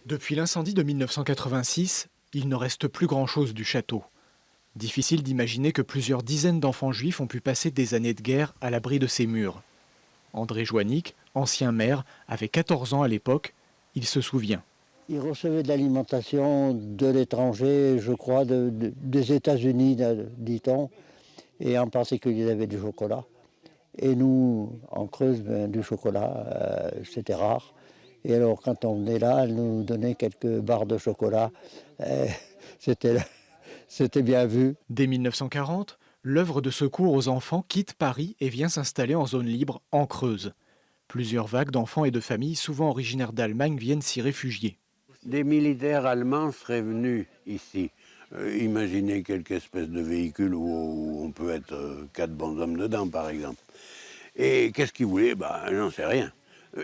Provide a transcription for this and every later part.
Depuis l'incendie de 1986, il ne reste plus grand-chose du château. Difficile d'imaginer que plusieurs dizaines d'enfants juifs ont pu passer des années de guerre à l'abri de ces murs. André Joannick, ancien maire, avait 14 ans à l'époque. Il se souvient. Ils recevaient de l'alimentation de l'étranger, je crois, des États-Unis, dit-on, et en particulier ils avaient du chocolat. Et nous, en Creuse, du chocolat, c'était rare. Et alors, quand on venait là, elle nous donnait quelques barres de chocolat. Euh, c'était, c'était bien vu. Dès 1940, l'œuvre de secours aux enfants quitte Paris et vient s'installer en zone libre, en Creuse. Plusieurs vagues d'enfants et de familles, souvent originaires d'Allemagne, viennent s'y réfugier. Des militaires allemands seraient venus ici. Imaginez quelque espèce de véhicule où on peut être 4 bonshommes dedans, par exemple. Et qu'est-ce qu'ils voulaient? J'en sais rien.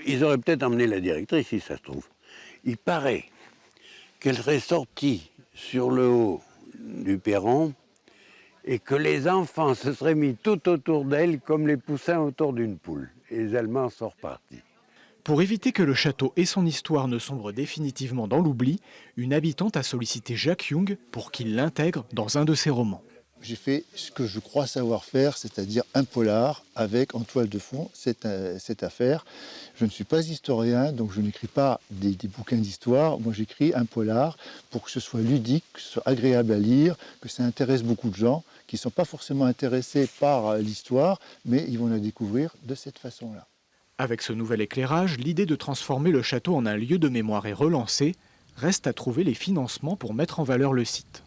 Ils auraient peut-être emmené la directrice, si ça se trouve. Il paraît qu'elle serait sortie sur le haut du perron et que les enfants se seraient mis tout autour d'elle comme les poussins autour d'une poule. Et les Allemands sont repartis. Pour éviter que le château et son histoire ne sombrent définitivement dans l'oubli, une habitante a sollicité Jacques Jung pour qu'il l'intègre dans un de ses romans. J'ai fait ce que je crois savoir faire, c'est-à-dire un polar avec en toile de fond cette affaire. Je ne suis pas historien, donc je n'écris pas des bouquins d'histoire. Moi, j'écris un polar pour que ce soit ludique, que ce soit agréable à lire, que ça intéresse beaucoup de gens qui ne sont pas forcément intéressés par l'histoire, mais ils vont la découvrir de cette façon-là. Avec ce nouvel éclairage, l'idée de transformer le château en un lieu de mémoire est relancée. Reste à trouver les financements pour mettre en valeur le site.